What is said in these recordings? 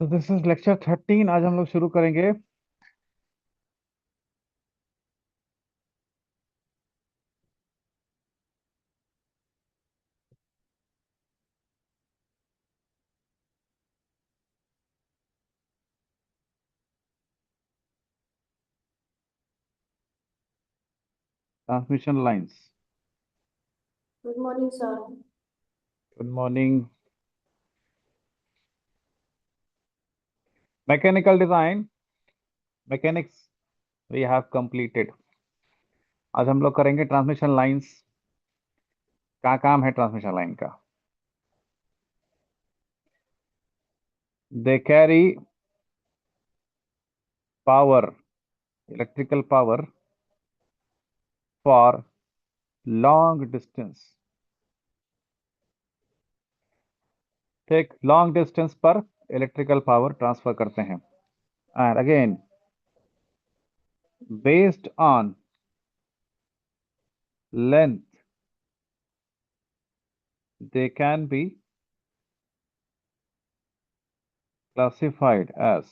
तो this is lecture 13। आज हम लोग शुरू करेंगे transmission lines. Good morning, sir. Good morning. Mechanical design, mechanics we have completed. आज हम लोग करेंगे ट्रांसमिशन लाइंस। क्या काम है ट्रांसमिशन लाइन का? They carry power, electrical power for long distance. ठीक, लॉन्ग डिस्टेंस पर इलेक्ट्रिकल पावर ट्रांसफर करते हैं। And again based on length they can be classified as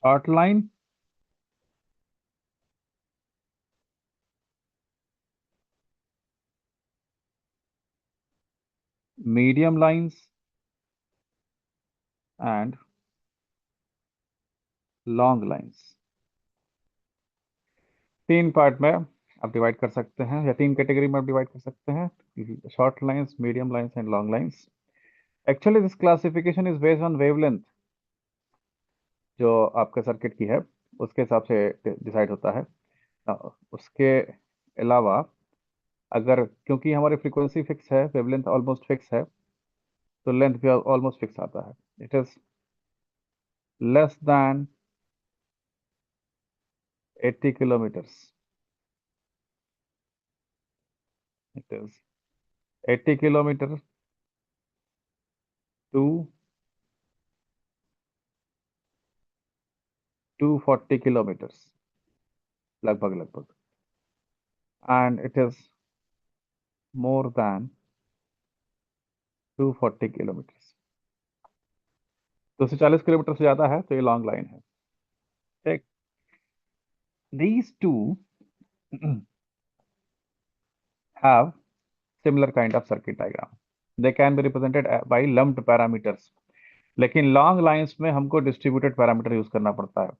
short line, medium lines and long lines। तीन part में आप divide कर सकते हैं या तीन कैटेगरी में आप डिवाइड कर सकते हैं, short lines, medium lines and long lines. Actually this classification is based on wavelength, जो आपके सर्किट की है उसके हिसाब से डिसाइड होता है। उसके अलावा अगर, क्योंकि हमारी फ्रीक्वेंसी फिक्स है, वेवलेंथ ऑलमोस्ट फिक्स है, तो लेंथ भी ऑलमोस्ट फिक्स आता है। It is less than 80 kilometers। It is 80 kilometer to 240 kilometers, लगभग लगभग। And it is more than 240 kilometers। 240 kilometre से ज्यादा है तो ये लॉन्ग लाइन है। ठीक, these two have similar kind of circuit diagram। they can be represented by lumped parameters। लेकिन लॉन्ग लाइंस में हमको डिस्ट्रीब्यूटेड पैरामीटर यूज करना पड़ता है।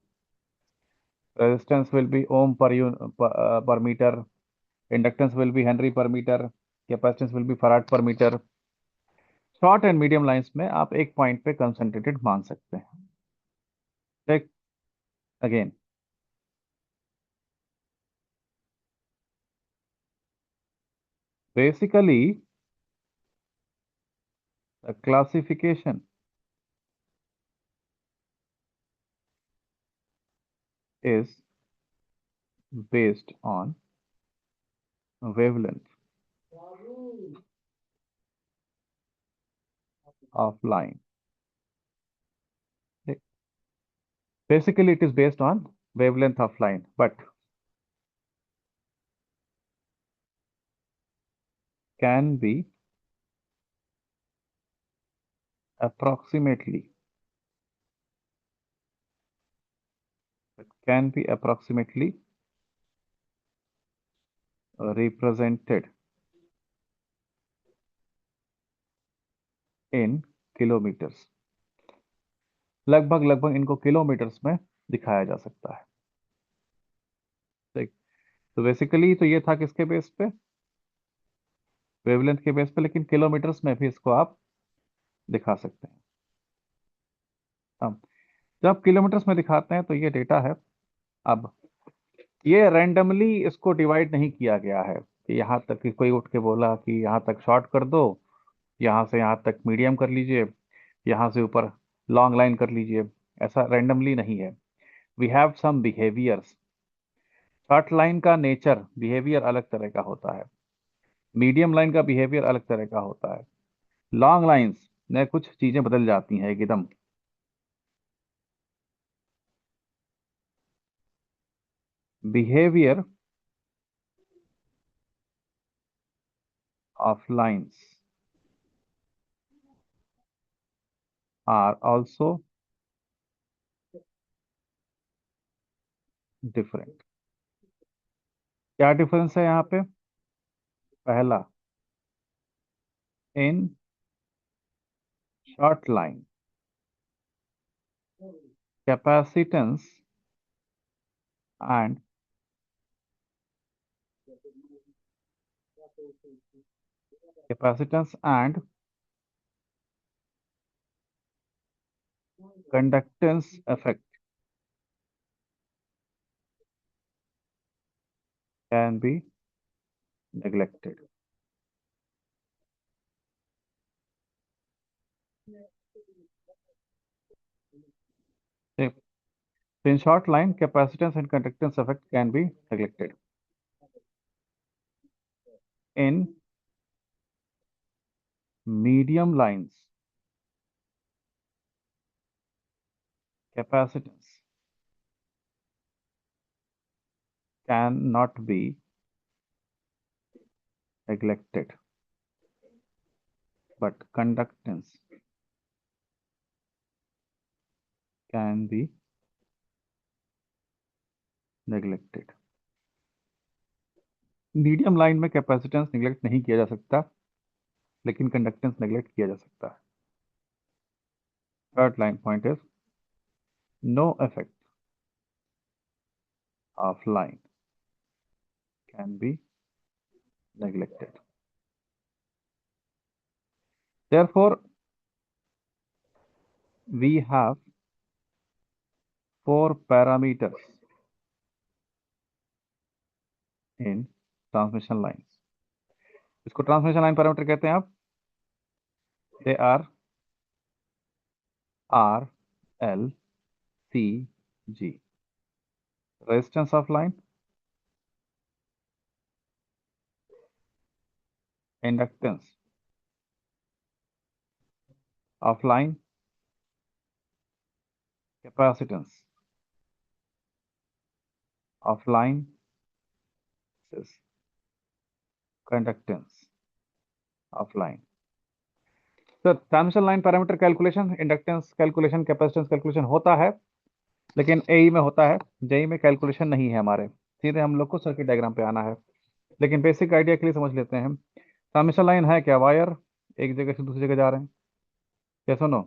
Resistance will be ohm per metre, inductance will be henry per metre, capacitance will be farad per metre. Short and medium lines में आप एक point पे कंसंट्रेटेड मान सकते हैं। ठीक, again basically classification is based on wavelength of line। Basically, it is based on wavelength of line, but can be approximately represented in kilometers। लगभग लगभग इनको किलोमीटर्स में दिखाया जा सकता है। ठीक, तो बेसिकली तो ये था किसके बेस पे? वेवलेंथ के बेस पे, लेकिन किलोमीटर्स में भी इसको आप दिखा सकते हैं। अब जब किलोमीटर्स में दिखाते हैं तो ये डेटा है। अब ये रैंडमली इसको डिवाइड नहीं किया गया है कि यहाँ तक कि कोई उठ के बोला कि यहाँ तक शॉर्ट कर दो, यहाँ से यहाँ तक मीडियम कर लीजिए, यहाँ से ऊपर लॉन्ग लाइन कर लीजिए। ऐसा रैंडमली नहीं है। We have some behaviours. Short line का नेचर, बिहेवियर अलग तरह का होता है, मीडियम लाइन का बिहेवियर अलग तरह का होता है, लॉन्ग लाइंस में कुछ चीजें बदल जाती हैं एकदम। Behaviour of lines are also different. क्या डिफरेंस है यहाँ पे? पहला, in short line capacitance and conductance effect can be neglected. Okay. So in short line, capacitance and conductance effect can be neglected. In medium lines, capacitance cannot be neglected, but conductance can be neglected. Medium line में capacitance neglect नहीं किया जा सकता, लेकिन conductance neglect किया जा सकता है. Third line point is no effect of line can be neglected. Therefore, we have 4 parameters in transmission lines. इसको ट्रांसमिशन लाइन पैरामीटर कहते हैं आप. They are R, L, C, G. Resistance of line, inductance of line, capacitance of line, conductance of line. तो transmission line parameter calculation, inductance calculation, capacitance calculation होता है, लेकिन एई में होता है, जेई में कैलकुलेशन नहीं है हमारे. सीधे हम लोग को सर्किट डायग्राम पे आना है. लेकिन बेसिक आइडिया के लिए समझ लेते हैं. ट्रांसमिशन लाइन है क्या? वायर एक जगह से दूसरी जगह जा रहे हैं. यस और no?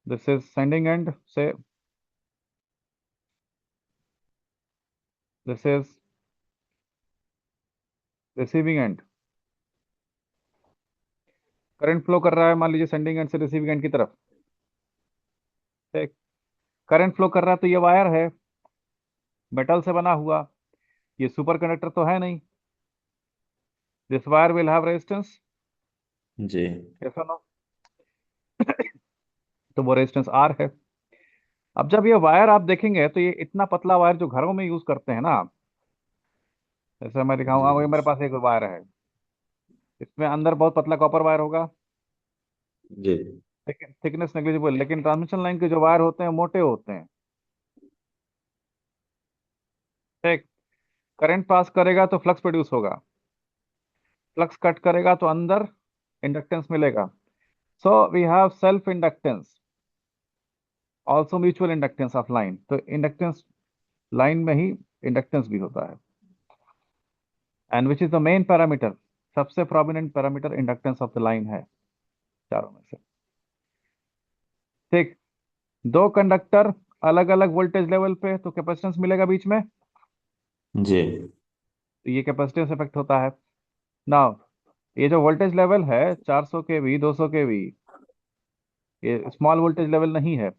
This is sending end से this is receiving end. Current flow कर रहा है मान लीजिए सेंडिंग एंड से रिसीविंग एंड की तरफ. करंट फ्लो कर रहा है तो ये वायर है, मेटल से बना हुआ. ये सुपर कंडक्टर तो है नहीं. This wire will have resistance. जी यस और नो? तो वो रेजिस्टेंस आर है. अब जब ये वायर आप देखेंगे तो ये इतना पतला वायर जो घरों में यूज करते हैं ना, जैसे मैं दिखाऊंगा, जी ये मेरे पास एक वायर है, इसमें अंदर बहुत पतला कॉपर वायर होगा, जी लेकिन थिकनेस नेग्लिजिबल. लेकिन ट्रांसमिशन लाइन के जो वायर होते हैं मोटे होते हैं. ठीक. करंट पास करेगा तो फ्लक्स प्रोड्यूस होगा, फ्लक्स कट करेगा तो अंदर इंडक्टेंस मिलेगा. So we have self inductance, also mutual inductance of line. तो इंडक्टेंस लाइन में ही इंडक्टेंस भी होता है. And which is the main parameter, सबसे prominent parameter inductance of the line है चारों में से. ठीक. दो कंडक्टर अलग अलग वोल्टेज लेवल पे, तो कैपेसिटेंस मिलेगा बीच में, जी तो ये कैपेसिटेंस इफेक्ट होता है. नाउ ये जो वोल्टेज लेवल है 400 केवी, 200 केवी, ये स्मॉल वोल्टेज लेवल नहीं है.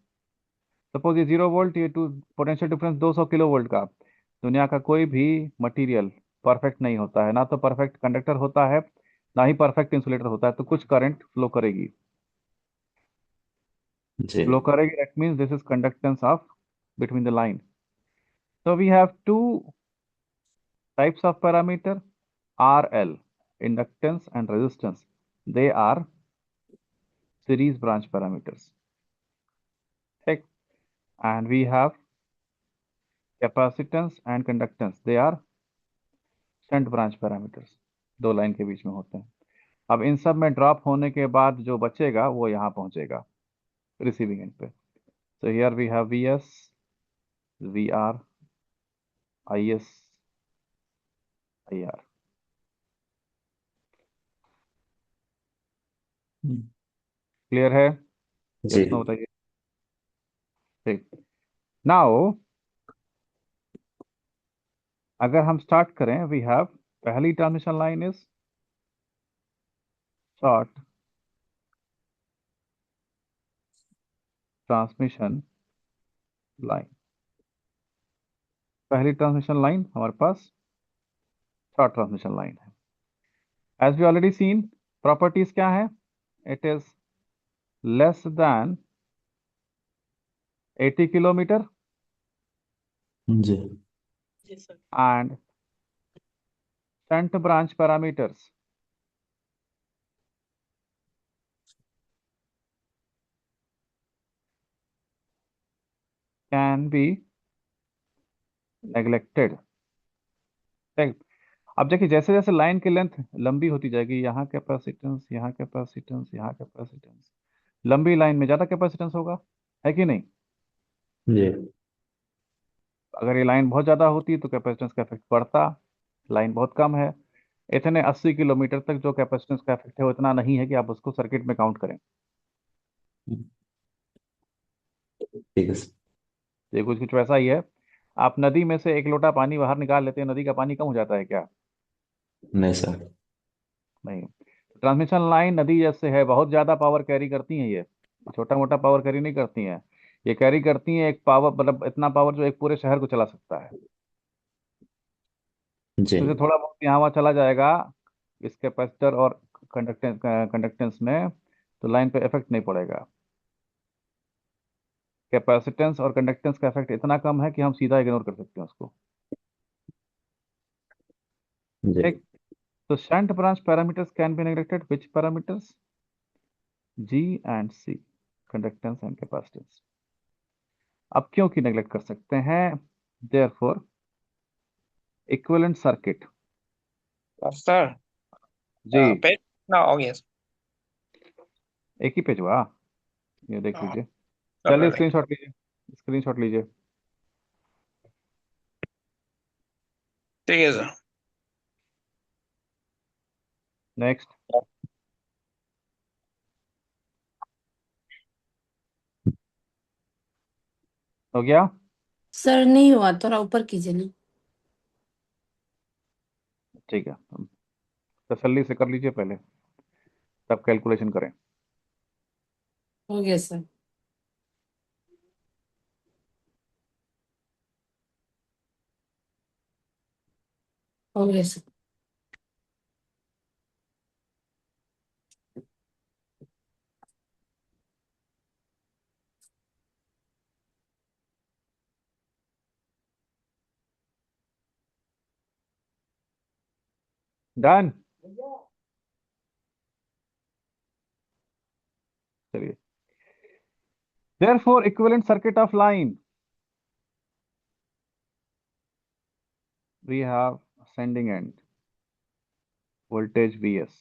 सपोज ये 0 वोल्ट, ये two potential difference 200 kilo volt का. दुनिया का कोई भी मटेरियल परफेक्ट नहीं होता है, ना तो परफेक्ट कंडक्टर होता है, ना ही परफेक्ट इंसुलेटर होता है. तो कुछ करंट फ्लो करेगी. जी फ्लो करेगी, that means this is conductance of between the line. So we have two types of parameter, RL, inductance and resistance. They are series branch parameters. Okay. And we have capacitance and conductance. They are shunt branch parameters. दो line के बीच में होते हैं. अब इन सब में drop होने के बाद जो बचेगा वो यहाँ पहुंचेगा रिसीविंग एंड पे। So here we have V S, V R, I S, I R. Clear है? जी। यस नो बताइए। ठीक। नाउ अगर हम स्टार्ट करें, वी हैव पहली transmission line is short transmission line. पहली ट्रांसमिशन लाइन हमारे पास शॉर्ट ट्रांसमिशन लाइन है। As we already seen, properties क्या है? It is less than 80 kilometre जी। and shunt branch parameters can be neglected। ठीक। अब देखिए, जैसे जैसे लाइन की लेंथ लंबी होती जाएगी, यहाँ कैपेसिटेंस, यहाँ कैपेसिटेंस, यहाँ कैपेसिटेंस, लंबी लाइन में ज्यादा कैपेसिटेंस होगा, है कि नहीं? जी। अगर ये लाइन बहुत ज्यादा होती तो कैपेसिटेंस का इफेक्ट बढ़ता। लाइन बहुत कम है, इतने 80 किलोमीटर तक जो कैपेसिटेंस का इफेक्ट है वो इतना नहीं है कि आप उसको सर्किट में काउंट करें। ठीक है सर। ये कुछ कुछ वैसा ही है। आप नदी में से एक लोटा पानी बाहर निकाल लेते हैं, नदी का पानी कम हो जाता है क्या? नहीं सर। नहीं। ट्रांसमिशन लाइन नदी जैसे है, बहुत ज्यादा पावर कैरी करती हैं ये, छोटा मोटा पावर कैरी नहीं करती हैं। ये कैरी करती हैं एक पावर, मतलब इतना पावर जो एक पूरे शहर को चला सकता है। जी। इसमें से थोड़ा बहुत यहाँ वहाँ चला जाएगा इस कैपेसिटर और कंडक्टेंस में, तो लाइन पे इफेक्ट नहीं पड़ेगा। कैपेसिटेंस और कंडक्टेंस का इफेक्ट इतना कम है कि हम सीधा इग्नोर कर सकते हैं उसको। जी। ठीक। तो shunt branch parameters can be neglected, which parameters? G and C, conductance and capacitance. अब क्यों की नेग्लेक्ट कर सकते हैं? Therefore equivalent circuit. सर जी। पेज ना हो गया एक ही पेज हुआ, ये देख हाँ, लीजिए। कर चलिए लेंगे। स्क्रीनशॉट लीजिए, स्क्रीनशॉट लीजिए। ठीक है सर। नेक्स्ट। हो गया? सर नहीं हुआ, थोड़ा ऊपर कीजिए ना। ठीक है, तसल्ली से कर लीजिए पहले, तब कैलकुलेशन करें। हो गया सर। हो गया सर। डन। चलिए, therefore equivalent circuit of line, we have sending end voltage Vs,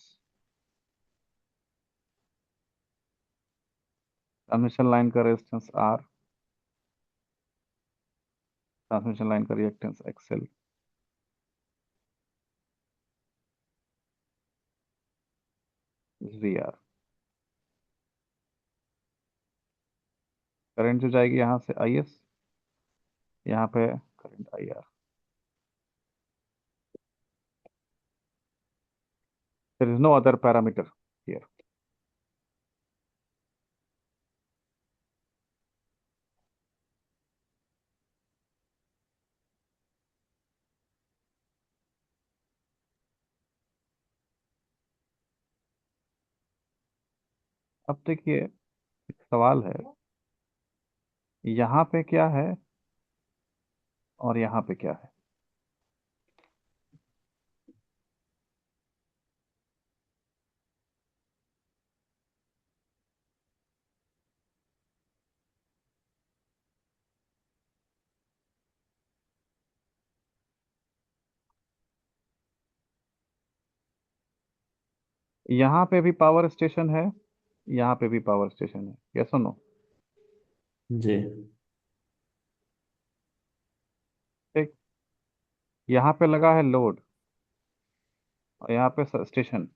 transmission line का रेजिस्टेंस R, ट्रांसमिशन लाइन का रिएक्टेंस XL, VR। करंट जो जाएगी यहाँ से IS, यहाँ पे current IR। There is no other parameter here. अब देखिए, एक सवाल है, यहाँ पे क्या है और यहाँ पे क्या है? यहाँ पे भी पावर स्टेशन है, यहाँ पे भी पावर स्टेशन है, यस और नो? जी। ठीक। यहाँ पे लगा है लोड और यहाँ पे स्टेशन।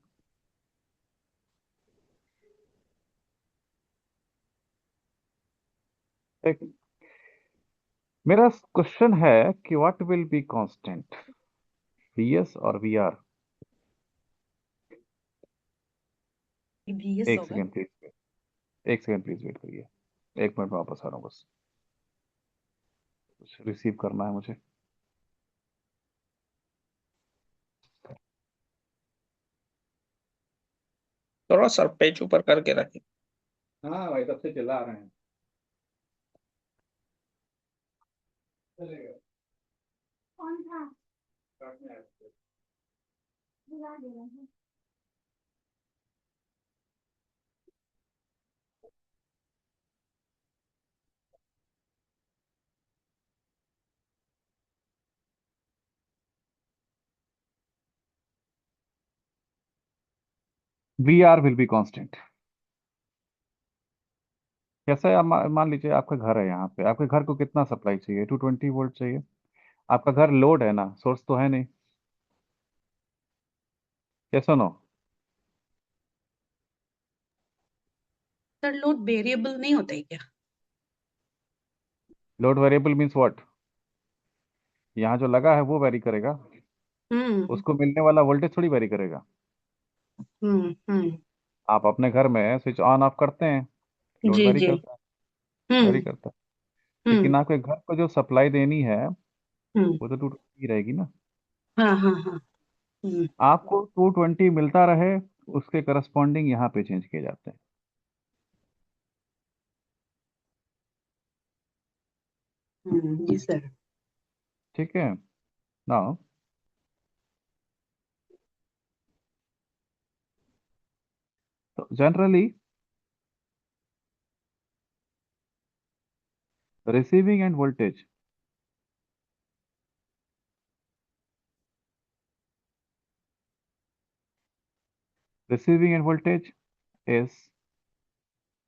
ठीक। मेरा क्वेश्चन है कि what will be constant, VS और वीआर? VS एक होगा। सेकेंड प्लीज, एक सेकेंड प्लीज वेट करिए, 1 मिनट में वापस आ रहा हूँ, बस कुछ रिसीव करना है मुझे। थोड़ा सर पेज ऊपर करके रखिए। हाँ भाई, तब से चिल्ला रहे हैं। चलेगा। कौन था काटने आए थे। बुला दे रहे हैं। V R will be constant. कैसा है, आप मान लीजिए आपका घर है, यहाँ पे आपके घर को कितना सप्लाई चाहिए? 220 वोल्ट चाहिए। आपका घर लोड है ना, सोर्स तो है नहीं, कैसा नो? सर लोड वेरिएबल नहीं होता है क्या? Load variable means what? यहाँ जो लगा है वो वेरी करेगा, हम्म उसको मिलने वाला वोल्टेज थोड़ी वेरी करेगा। हम्म। आप अपने घर में स्विच ऑन ऑफ करते हैं, लोड जी वेरी जी। करता है, वेरी हम्म करता है। हम्म लेकिन आपके घर को जो सप्लाई देनी है हम्म। वो तो 220 रहेगी ना। हाँ हाँ हाँ। हम्म आपको 220 मिलता रहे, उसके करस्पॉन्डिंग यहाँ पे चेंज किए जाते हैं। जी सर। ठीक है ना? तो generally receiving end voltage receiving end voltage is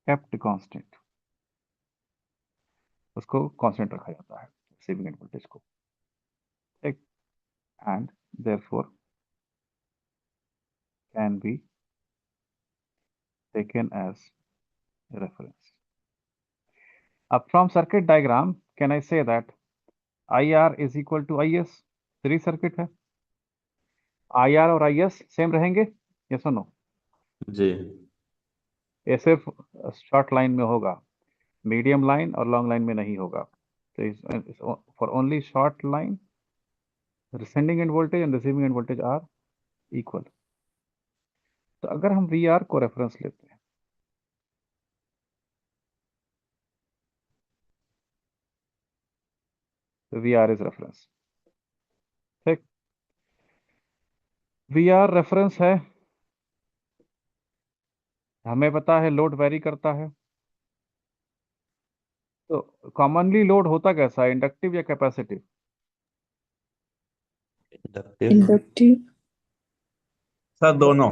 kept constant, उसको कांस्टेंट रखा जाता है receiving end voltage को। ठीक। and therefore can be taken as reference. Up from circuit diagram can I say that IR is equal to IS? Series circuit है, IR और IS same रहेंगे, yes और नो? जी। ये सिर्फ शॉर्ट लाइन में होगा, मीडियम लाइन और लॉन्ग लाइन में नहीं होगा। तो for only short line sending end voltage and receiving end voltage are equal. तो अगर हम वी आर को रेफरेंस लेते हैं, तो वी आर इज रेफरेंस। ठीक। वी आर रेफरेंस है, हमें पता है लोड वेरी करता है। तो कॉमनली लोड होता कैसा है, इंडक्टिव या कैपेसिटिव? इंडक्टिव। इंडक्टिव। सर दोनों।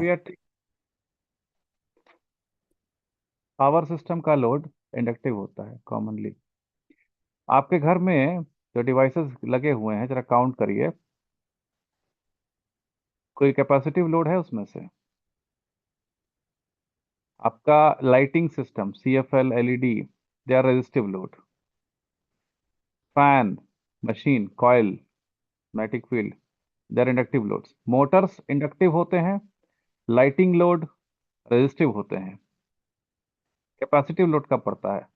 पावर सिस्टम का लोड इंडक्टिव होता है कॉमनली। आपके घर में जो डिवाइसेस लगे हुए हैं, जरा काउंट करिए, कोई कैपेसिटिव लोड है उसमें से? आपका lighting system, CFL, LED, they are resistive load. Fan, machine, coil, magnetic field, they are inductive loads. Motors inductive होते हैं, लाइटिंग लोड रेजिस्टिव होते हैं। कैपेसिटिव लोड कब पड़ता है?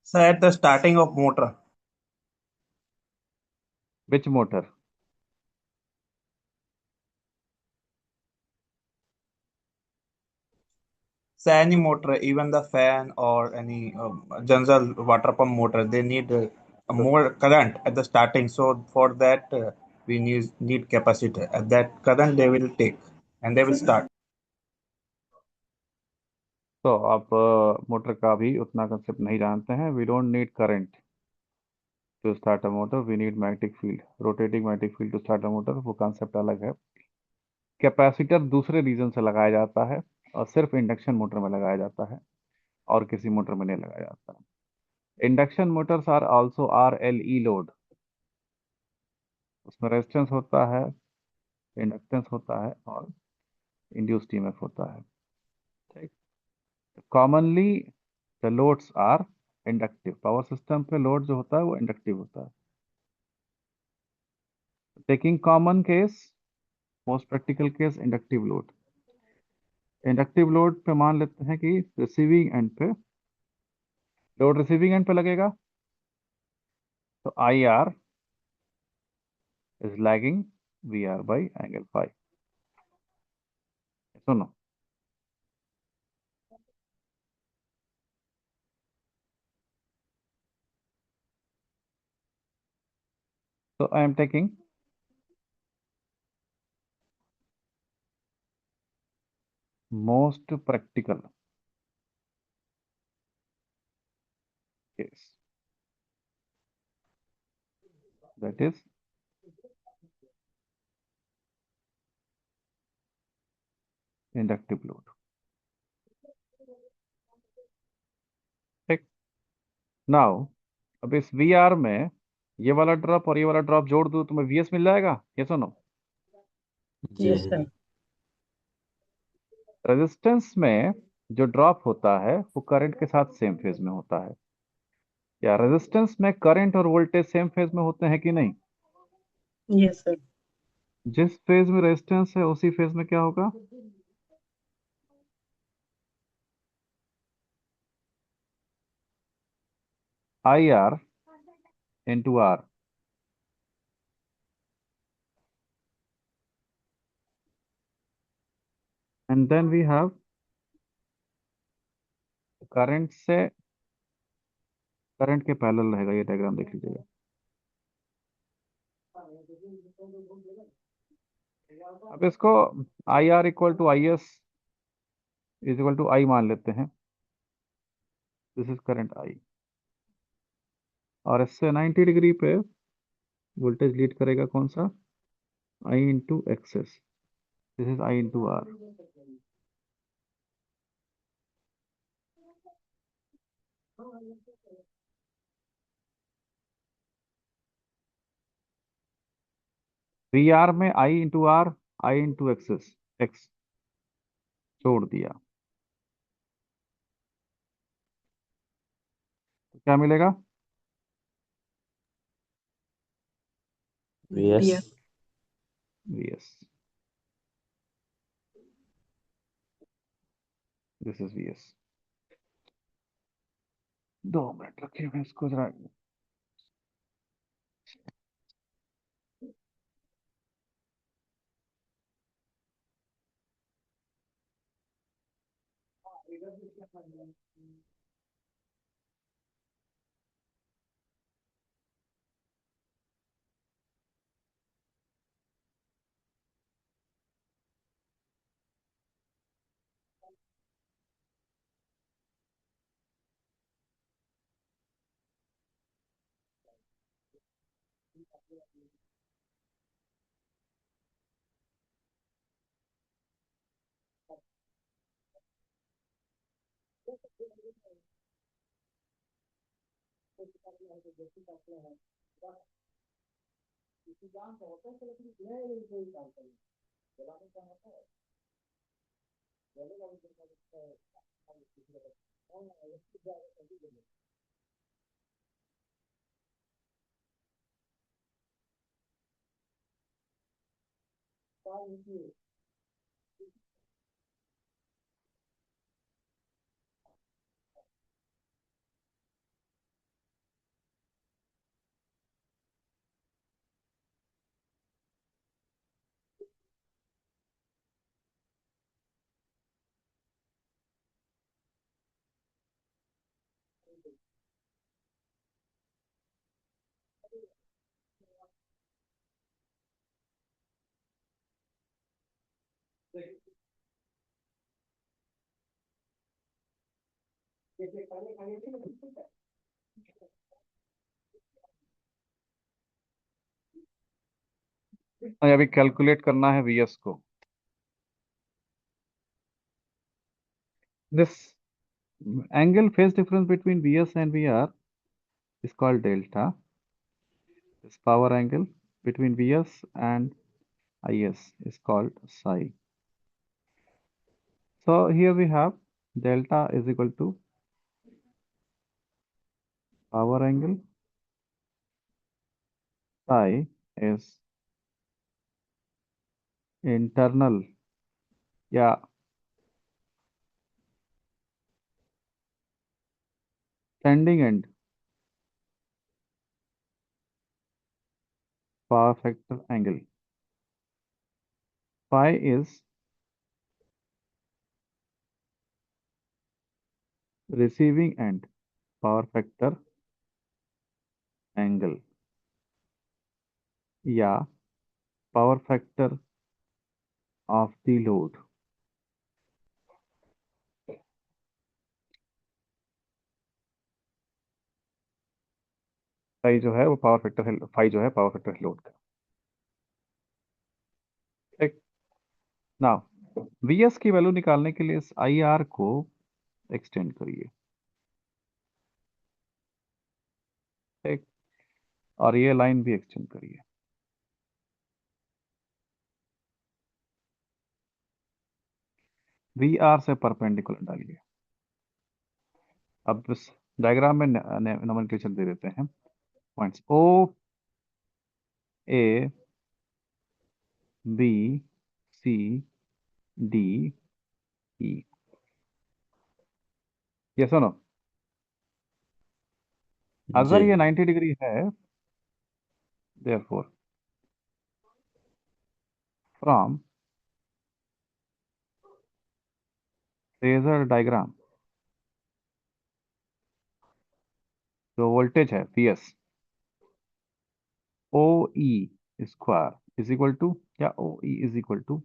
Sir at the starting of motor. Which motor? So any motor, even the fan or any general water pump motor, they need more current at the starting. So for that, we need capacitor. At that current they will take and they will start. तो आप motor का भी उतना concept नहीं जानते हैं, we don't need current. To start a motor we need magnetic field, rotating magnetic field to start a motor, वो concept अलग है। कैपेसिटर दूसरे रीजन से लगाया जाता है और सिर्फ इंडक्शन मोटर में लगाया जाता है और किसी मोटर में नहीं लगाया जाता। Induction motors are also R L E load, उसमें रेजिस्टेंस होता है, इंडक्टेंस होता है और इंड्यूस्ड ईएमएफ होता है। ठीक, commonly the loads are inductive, power system पे लोड जो होता है वो इंडक्टिव होता है। Taking common case, most practical case inductive load. Inductive load पे मान लेते हैं कि रिसीविंग एंड पे लोड रिसीविंग एंड पे लगेगा तो I R is lagging V R by angle five. सुनो, so I am taking most practical case, that is inductive load। ठीक, नाउ अब इस वी आर में ये वाला ड्रॉप और ये वाला ड्रॉप जोड़ दूं तो मैं वीएस मिल जाएगा, ये सुनो। जी यस सर। रेजिस्टेंस में जो ड्रॉप होता है वो करंट के साथ सेम फेज में होता है। या रेजिस्टेंस में करंट और वोल्टेज सेम फेज में होते हैं कि नहीं? Yes sir. जिस फेज में रेजिस्टेंस है उसी फेज में क्या होगा? I R into R. And then we have current से करंट के पैरेलल रहेगा, ये डायग्राम देख लीजिएगा। अब इसको I R equal to I S is equal to I मान लेते हैं। दिस इज करंट आई और इससे 90 डिग्री पे वोल्टेज लीड करेगा कौन सा? I into X S. This is I into R. V R में I into R, I into X S, X छोड़ दिया तो क्या मिलेगा? V S. V S. This is V S. 2 minute रखिए, मैं इसको जरा और अभी कैलकुलेट करना है Vs को. This angle phase difference between Vs and Vr is called delta. This power angle between Vs and Is is called psi. So here we have delta is equal to power angle, psi is internal या standing end power factor angle. Phi is receiving end power factor angle या power factor of the load. Phi जो है वो power factor है, phi जो है power factor है load का. ठीक. नाउ Vs की वैल्यू निकालने के लिए इस IR को एक्सटेंड करिए. ठीक. और ये लाइन भी एक्सटेंड करिए. VR से परपेंडिकुलर डालिए. अब इस डायग्राम में नोमेनक्लेचर दे देते हैं. Points O, A, B, C, D, E. ये सुनो, अगर जी ये 90 डिग्री है, therefore from फेजर डायग्राम जो वोल्टेज है Vs, OE square is equal to या OE is equal to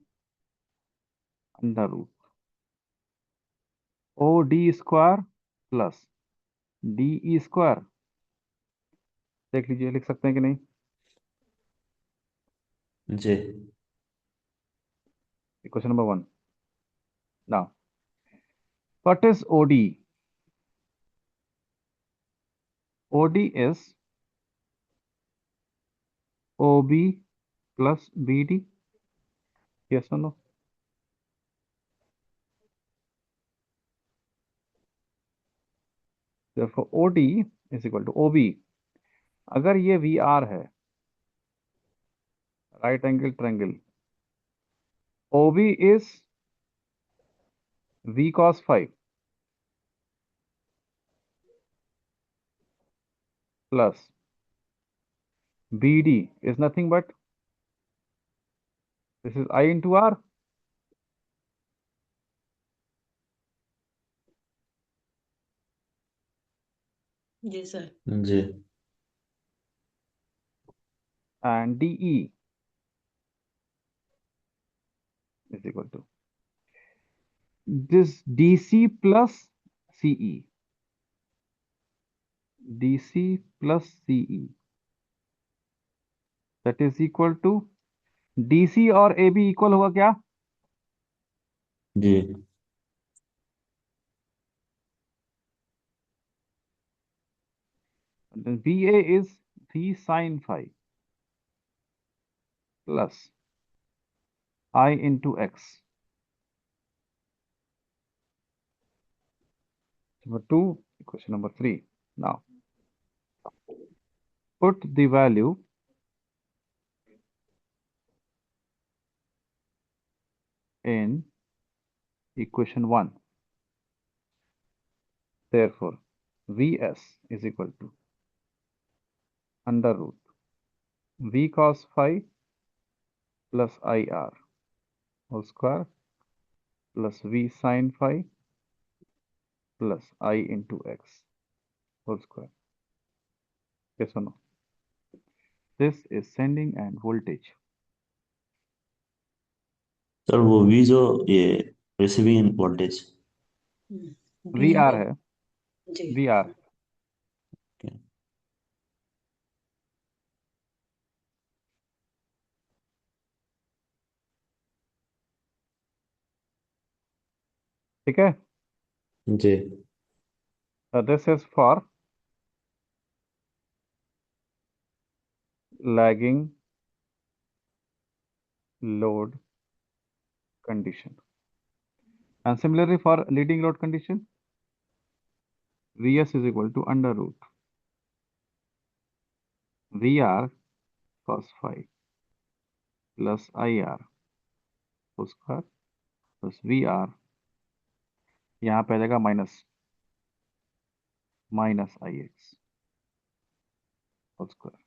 under root OD square plus DE square. देख लीजिए, लिख सकते हैं कि नहीं? जी question number 1. Now what is OD? OD is OB plus BD. Yes or no? Therefore OD is equal to OB. अगर ये VR है, right angle triangle, OB is V cos phi plus BD is nothing but this is I into R. Yes, sir. जी And DE is equal to this DC plus CE. DC plus CE. That is equal to DC और AB equal होगा क्या? जी Then VA is V sin phi plus I into X. Number 2, equation number 3. Now, put the value in equation 1. Therefore, Vs is equal to under root V cos phi plus IR whole square plus V sin phi plus I into X whole square. Yes or no? This is sending end voltage. Sir वो we जो ये receiving voltage VR है, जी. VR. ठीक है। जी this is for lagging load condition, and similarly for leading load condition, Vs is equal to under root Vr cos phi plus Ir whole square plus Vr, यहाँ पे आ जाएगा minus Ix whole square।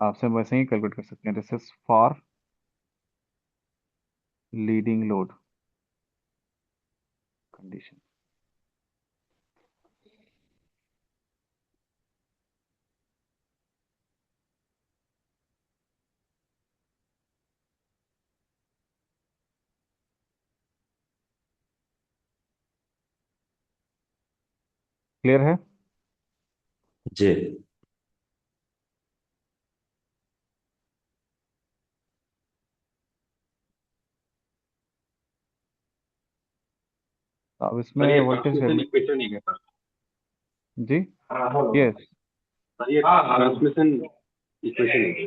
आपसे वैसे ही calculate कर सकते हैं। This is for leading load condition. Clear है? जी तो अब इसमें वोल्टेज इक्वेशन है सर। जी यस, सर ये ट्रांसमिशन इक्वेशन है।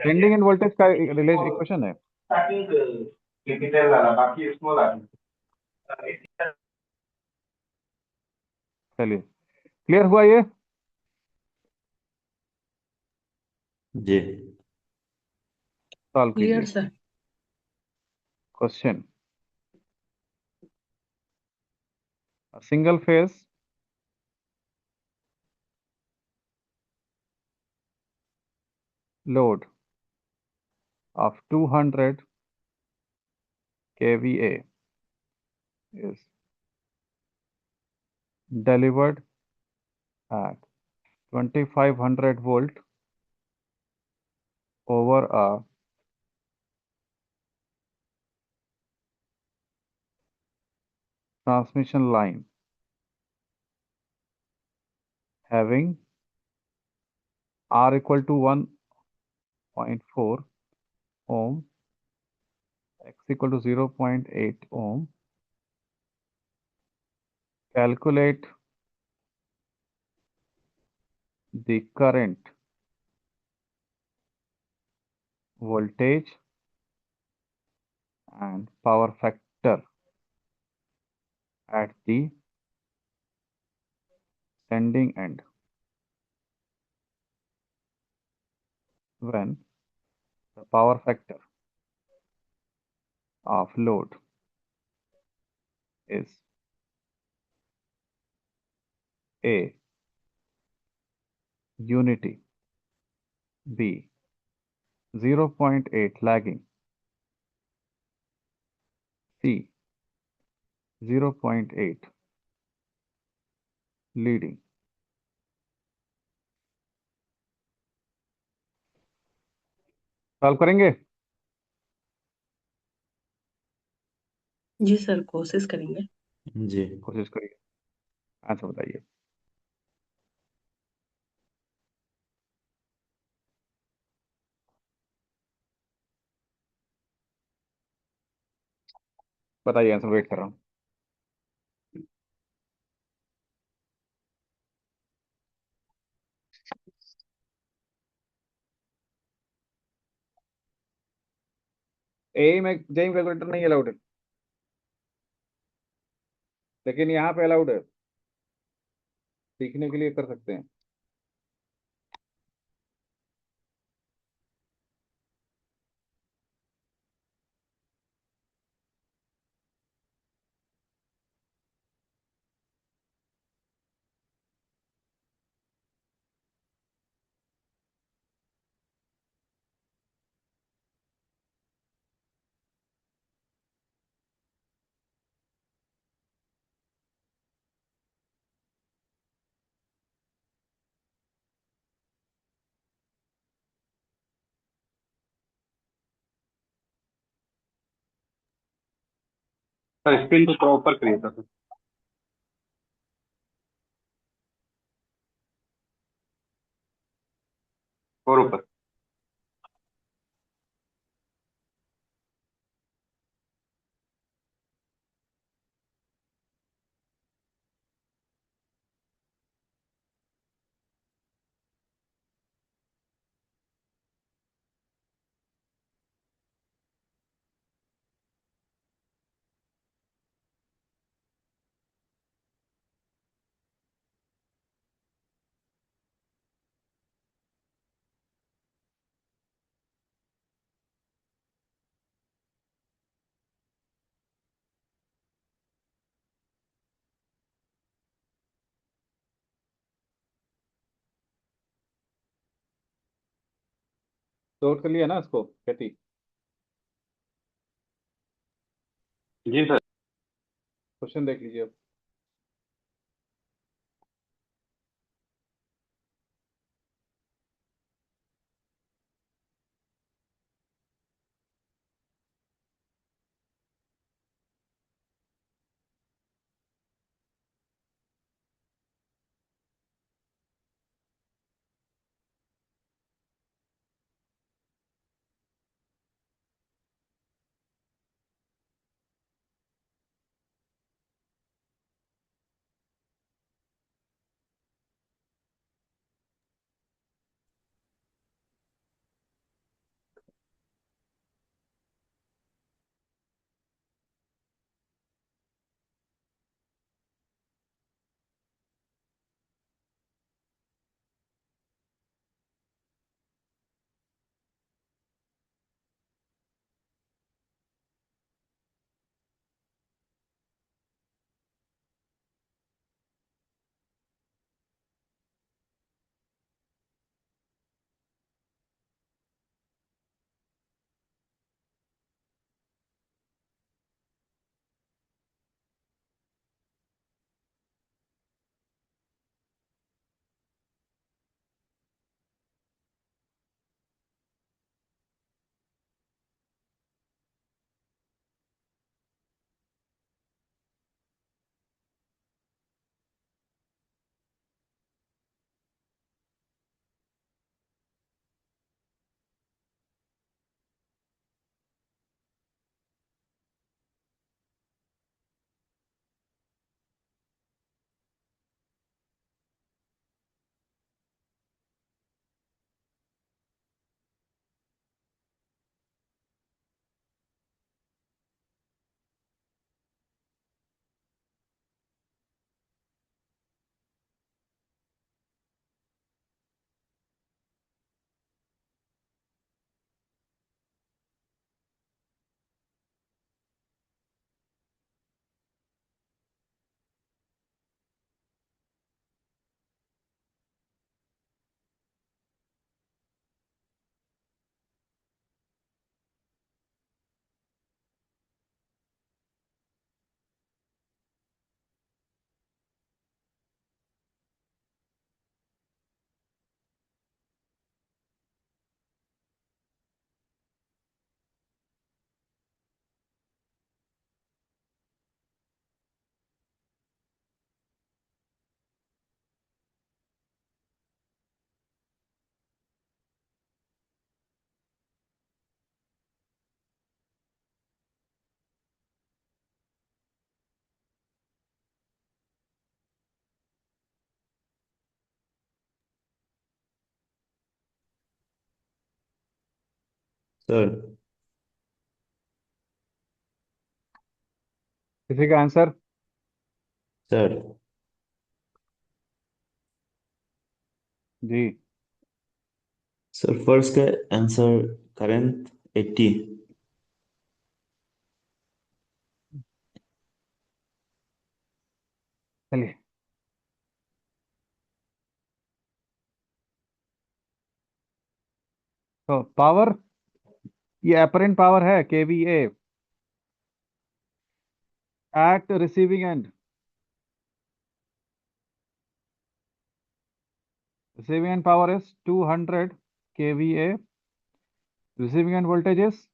सेंडिंग एंड वोल्टेज का रिलेशन इक्वेशन है। कैपिटल वाला बाकी स्मॉल आ चलिए, क्लियर हुआ ये? जी सॉल्व क्लियर कीजिए sir. Question. Single phase load of 200 kVA is delivered at 2500 volt over a transmission line having R equal to 1.4 ohm, X equal to 0.8 ohm. Calculate the current, voltage and power factor at the sending end when the power factor of load is A, unity, B, 0.8 lagging, C, 0.8 leading। Solve करेंगे? जी sir, कोशिश करेंगे। जी कोशिश करिए, answer बताइए। बताइए answer, wait कर रहा हूँ। ए में जेम कैलकुलेटर नहीं अलाउड है, लेकिन यहाँ पे अलाउड है, सीखने के लिए कर सकते हैं। सर स्क्रीन तो प्रॉपर करिए सर। 4 ऊपर. नोट कर लिया ना इसको खेती? जी सर. क्वेश्चन देख लीजिए अब। सर. किसी का आंसर? सर. जी। सर फर्स्ट का आंसर करंट 80. चलिए, तो पावर, ये अपरेंट पावर है kVA at receiving end. Receiving end power is 200 kVA. Receiving end voltage is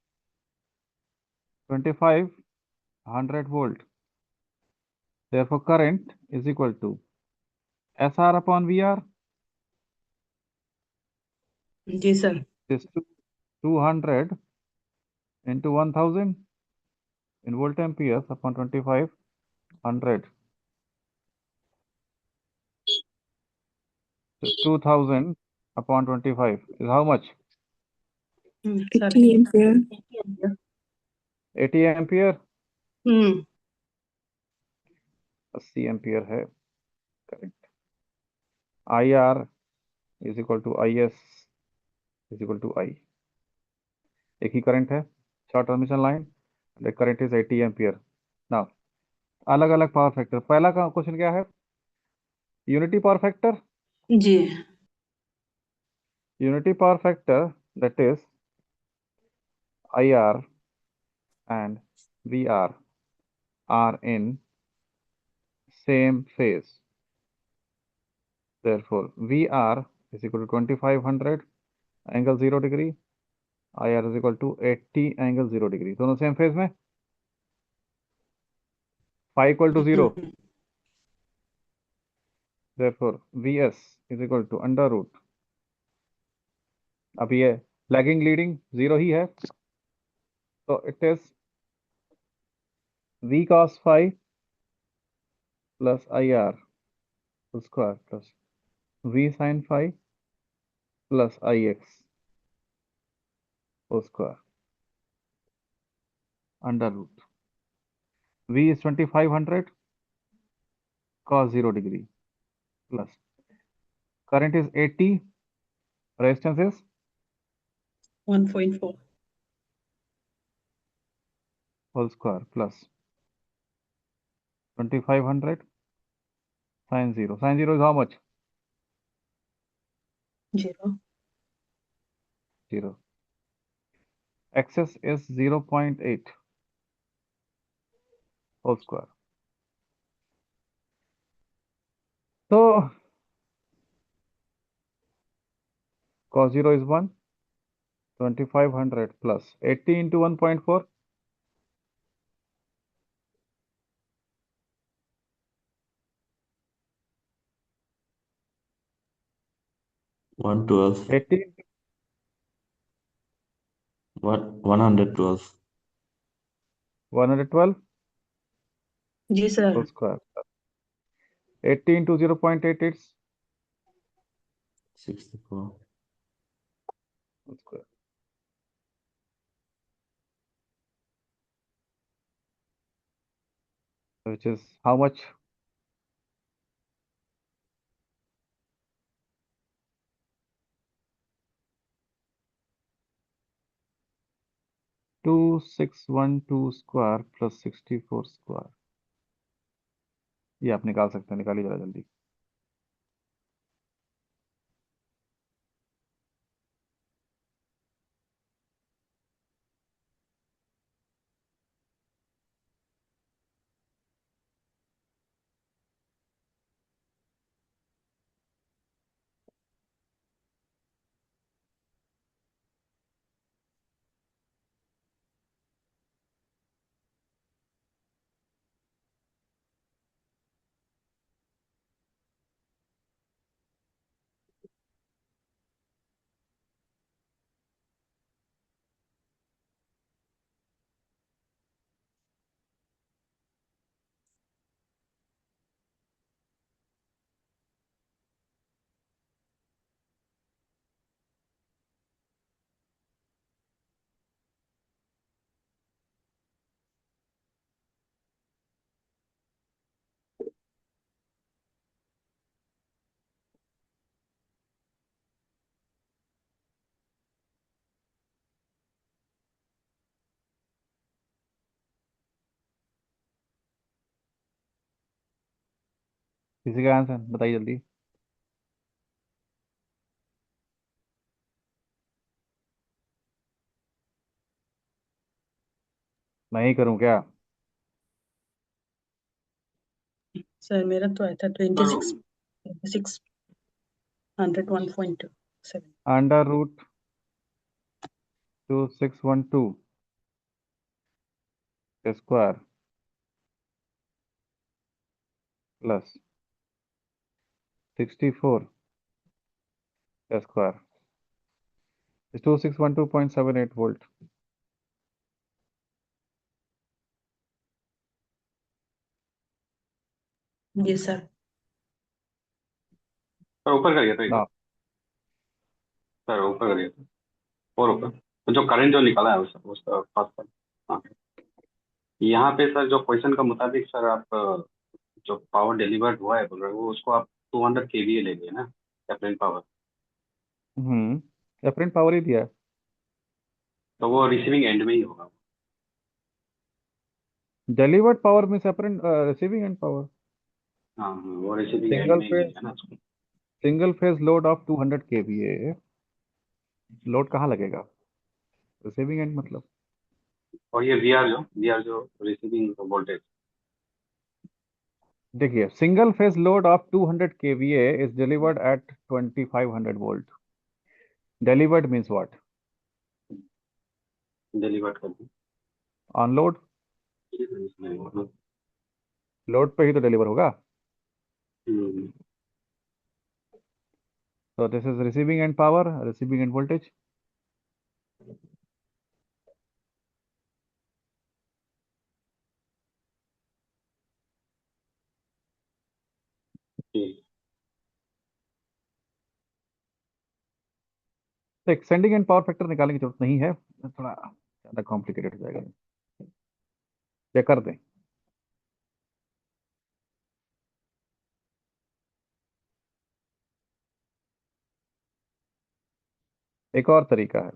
2500 volt. Therefore, current is equal to SR upon VR. जी sir. This 200 into 1000 in volt amperes upon 2500. So 2000 upon 25 is how much? Sir 80 ampere. 80 ampere, hmm 80 ampere है current. I R is equal to I S is equal to I. एक ही current है, short transmission line, the current is 80 ampere. Now अलग अलग power factor. पहला का question क्या है? Unity power factor. जी unity power factor that is IR and VR are in same phase. Therefore, VR is equal to 2500 angle 0 degree, IR is equal to 80 angle 0 degree. दोनों same phase में, phi equal to 0. Therefore, VS is equal to under root, अब ये lagging leading zero ही है, तो it is V cos phi plus IR square plus V sin phi plus IX square under root. V is 2500 cos 0 degree plus current is 80, resistance is 1.4 whole square plus 2500 sin 0. Sin 0 is how much? 0 0. Excess is 0.8 whole square. So cos 0 is 1, 2500 plus 80 into 1.4, 112. 80 What? 112. 112 जी sir. whole square. 80 into 0.8, it's 64. whole square. Which is how much? Two 612 square plus 64 square. ये आप निकाल सकते हैं, निकालिए जरा जल्दी। किसी का आंसर बताइए जल्दी। मैं ही करूं क्या? सर मेरा तो आया था 26 101.7 under root 2612 square plus 64 square is 2612.78 volt. जी सर। सर ऊपर करिए तो एक हाँ। सर ऊपर करिए तो और ऊपर तो जो करंट जो निकला है उसका पास कर। हाँ यहाँ पे सर जो क्वेश्चन का मुताबिक सर आप जो पावर डिलीवर्ड हुआ है बोल रहे हो वो उसको आप 200 केवीए ले लिए ना एप्रेंट पावर। एफरेंट पावर ही दिया है। तो वो रिसीविंग एंड में ही होगा। Delivered power means apparent receiving end power. हाँ वो रिसीविंग एंड सिंगल में ही फेज है ना उसको। Single phase load of 200 kVA load कहाँ लगेगा? रिसीविंग एंड मतलब। और ये वी आर जो रिसीविंग वोल्टेज। देखिए single phase load of 200 kVA is delivered at 2500 volt. Delivered means what? Delivered कर दी। On load, लोड पे ही तो डिलीवर होगा। हम्म, So this is receiving end power, receiving end voltage. ठीक। तो एक सेंडिंग एंड पावर फैक्टर निकालने की जरूरत नहीं है, थोड़ा ज़्यादा कॉम्प्लिकेटेड हो जाएगा। ये कर दें। एक और तरीका है।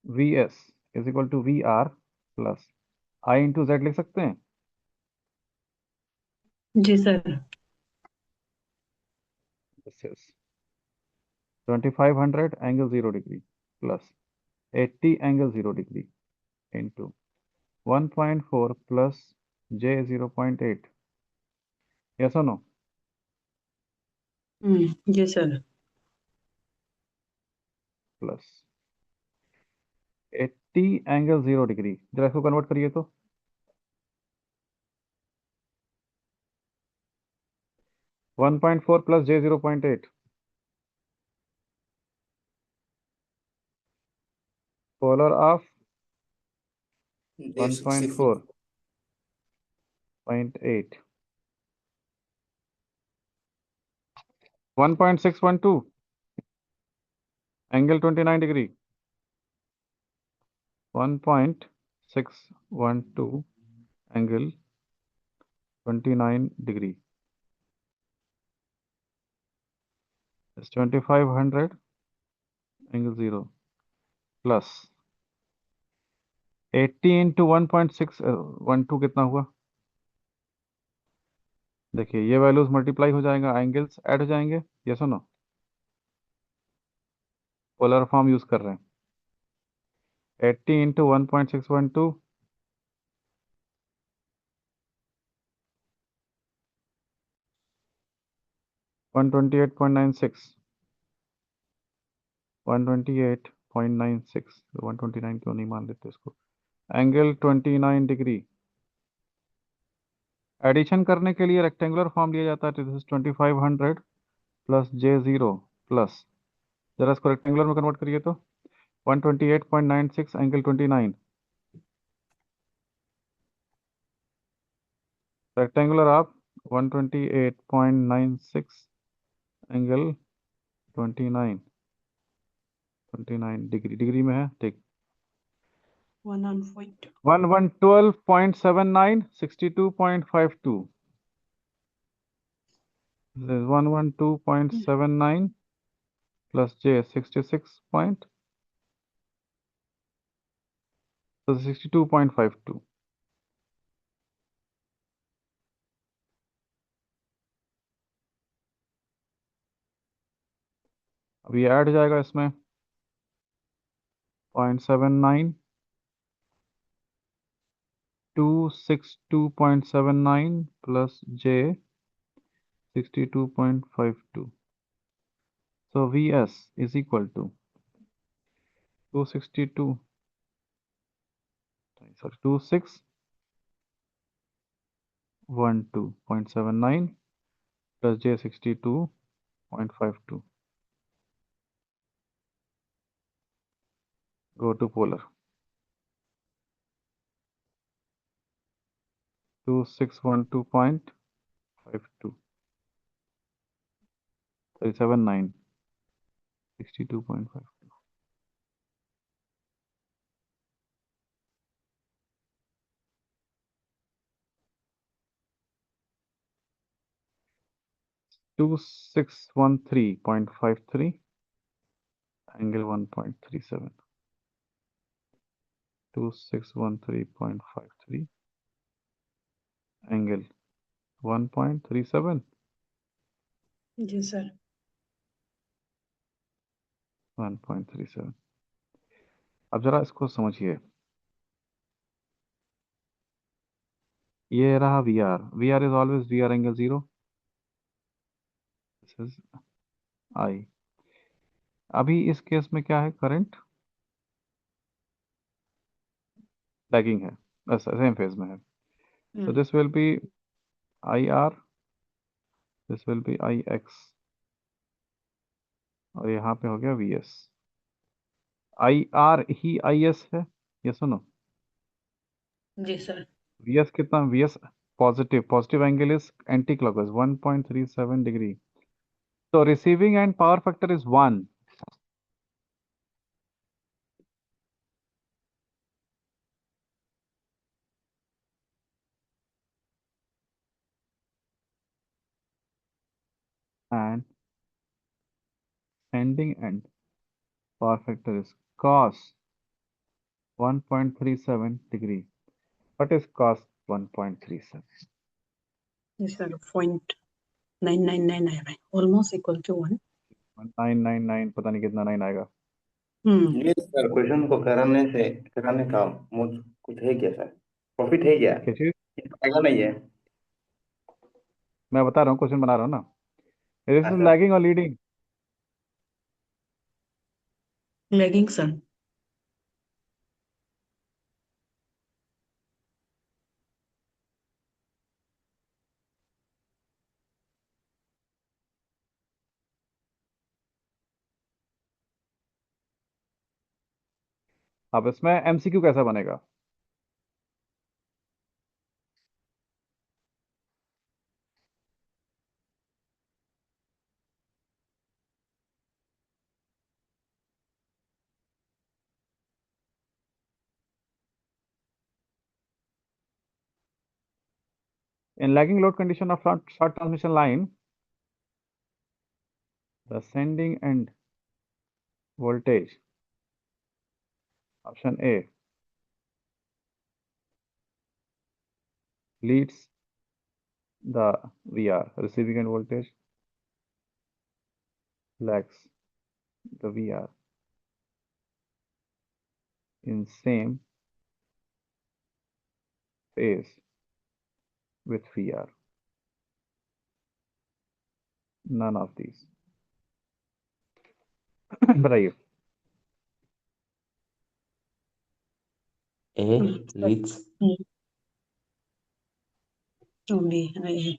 VS is equal to VR plus I into Z लिख सकते हैं। जी sir. This is 2500 angle 0 degree plus 80 angle 0 degree into 1.4 plus J 0.8. Yes or no? जी सर। प्लस 80 एंगल 0 डिग्री, जरा इसको कन्वर्ट करिए तो 1.4 plus J 0.8 polar of 1.4.8 1.612 angle 29 degree 1.612 angle 29 degree is 2500 angle 0 plus 80 into 1.612 कितना हुआ? देखिए ये values multiply हो जाएगा, एंगल्स ऐड हो जाएंगे। ये सुनो पोलर फॉर्म यूज कर रहे हैं। 80 इंटू 1.612 128.96 128.96 129 क्यों नहीं मान लेते इसको? Angle 29 degree. एडिशन करने के लिए रेक्टेंगुलर फॉर्म लिया जाता है। This is 2500 plus J0 plus, जरा इसको रेक्टेंगुलर में कन्वर्ट करिए तो 128.96 एंगल 29 रेक्टेंगुलर आप 128.96 एंगल 29 डिग्री, डिग्री में है ठीक। 1112.79 62.52 this is 112.79 plus J 66 point, so 62.52। अब ये ऐड हो जाएगा इसमें 0.79 262.79 plus J 62.52, so VS is equal to 262 sorry, 2612.79 plus J62.52. Go to polar. 2612.52. 379. 62.5. Two 613.53 angle 1.37. 2613.53 angle 1.37. जी सर 1.37. अब जरा इसको समझिए, ये रहा VR. VR is always VR angle 0. This is I. अभी इस केस में क्या है, करंट लैगिंग है, सेम फेज में है. So this will be IR, this will be IX, और यहाँ पे हो गया VS. IR ही IS है, ये सुनो. जी सर VS कितना, VS positive angle is anti clockwise 1.37 degree. So receiving end power factor is 1. And sending end power factor is cos 1.37 degree. What is cos 1.37? जी सर 0.999 आया है almost equal to 1 999 पता नहीं कितना 9 आएगा. ये सर क्वेश्चन को कराने का मुझ कुछ है क्या सर? प्रॉफिट है क्या? क्या चीज? आएगा नहीं है? मैं बता रहा हूँ, क्वेश्चन बना रहा हूँ ना. दिस हाँ इज सर. लैगिंग और लीडिंग. लैगिंग सर अब इसमें MCQ कैसा बनेगा? In lagging load condition of short transmission line, the sending end voltage, option A, leads the VR. Receiving end voltage lags the VR in same phase with VR. None of these. बताइए. A leads only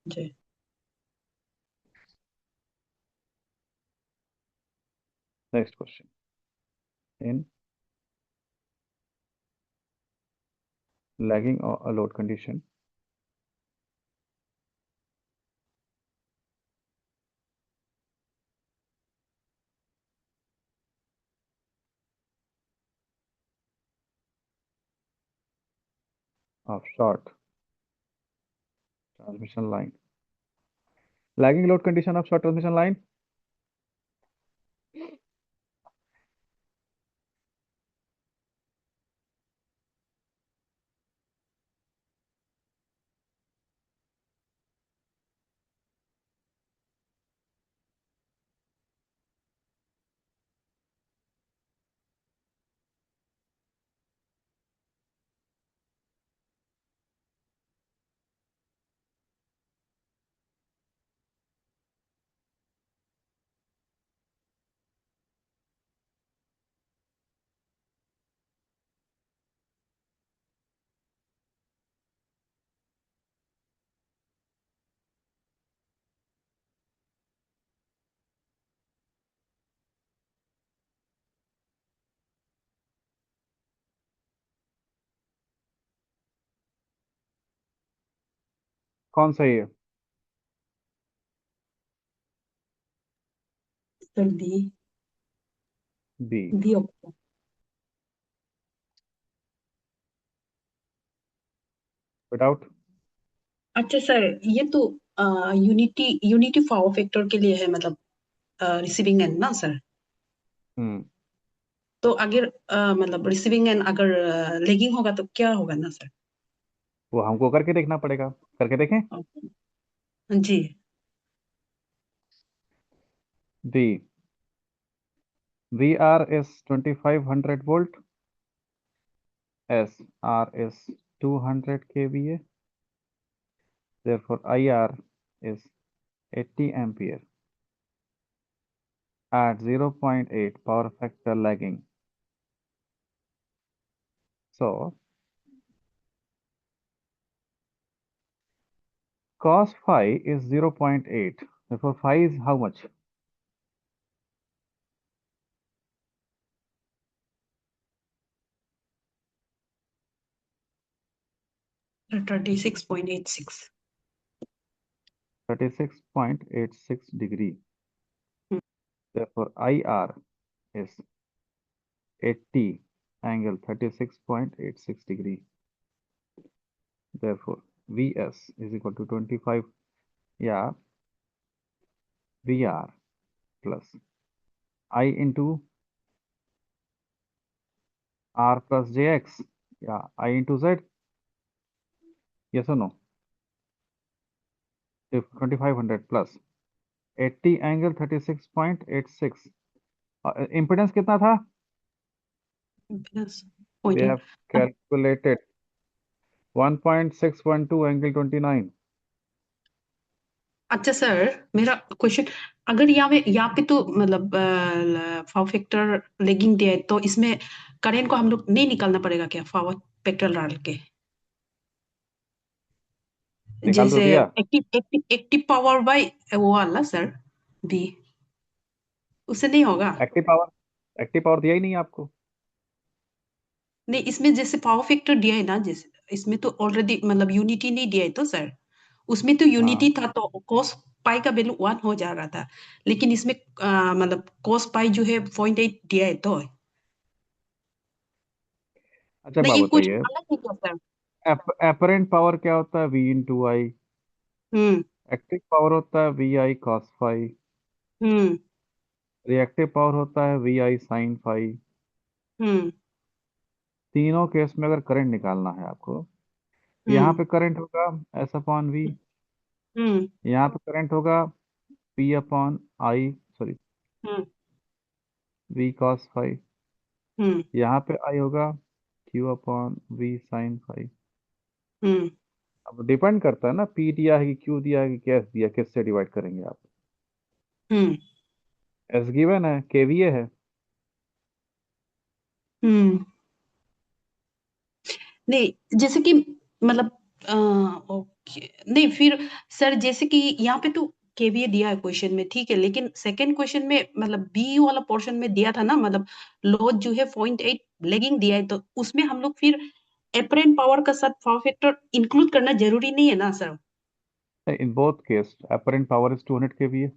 जी Next question. In lagging or a load condition, of short transmission line. Lagging load condition of short transmission line. कौन सा ये? Sir D B. D option. Without. अच्छा sir, ये तो unity power factor के लिए है, मतलब रिसीविंग एंड ना सर। हम्म तो अगर मतलब रिसीविंग एंड अगर लेगिंग होगा तो क्या होगा ना सर? वो हमको करके देखना पड़ेगा, करके देखें। जी। D VR is 2500 volt, SR is 200 kVA, therefore IR is 80 ampere at 0.8 power factor lagging. So cos phi is 0.8, therefore phi is how much? Sir 36.86। 36.86 degree. Hmm. Therefore IR is 80 angle 36.86 degree. Therefore VS is equal to 25, yeah, VR plus I into R plus JX, yeah, I into Z. Yes or no? If 2500 plus 80 angle 36.86. Impedance कितना था? Plus We 0.8। have calculated 1.612 angle 29. अच्छा sir, मेरा question, अगर यहाँ पे तो मतलब power factor lagging दिया है, तो इसमें करेंट को हम लोग नहीं निकालना पड़ेगा क्या पावर फैक्टर डाल के? निकाल तो जैसे दिया। एक्टिव पावर बाय वो वाला सर, बी, उससे नहीं होगा? एक्टिव पावर दिया ही नहीं आपको। नहीं, इसमें जैसे पावर फैक्टर दिया है ना, जैसे इसमें तो ऑलरेडी मतलब यूनिटी नहीं दिया है तो सर, उसमें तो यूनिटी था तो cos पाई का वैल्यू 1 हो जा रहा था, लेकिन इसमें मतलब cos पाई जो है 0.8 दिया है तो अच्छा नहीं, बात ये कुछ बताइए, अलग है क्या सर? एपरेंट पावर क्या होता है? V इंटू आई। हम्म एक्टिव पावर होता है VI cos फाई। हम्म रिएक्टिव पावर होता है VI sin फाई। हम्म तीनों केस में अगर करंट निकालना है आपको, यहाँ हम्म पे करंट होगा S अपॉन V, हम्म यहाँ पे करंट होगा P upon I, sorry hmm V cos phi, hmm यहाँ पे I होगा Q upon V sin phi. Hmm अब डिपेंड करता है ना, P दिया है कि Q दिया है कि कैस दिया, किससे डिवाइड करेंगे आप। हम्म S गिवन है, KVA है। हम्म नहीं, जैसे कि मतलब ओके, नहीं फिर सर, जैसे कि यहाँ पे तो केवीए दिया है क्वेश्चन में, ठीक है, लेकिन सेकंड क्वेश्चन में मतलब बी वाला पोर्शन में दिया था ना, मतलब लोड जो है 0.8 लेगिंग दिया है, तो उसमें हम लोग फिर एपरेंट पावर का साथ पावर फैक्टर इंक्लूड करना जरूरी नहीं है ना sir? In both case apparent power is 200 kVA।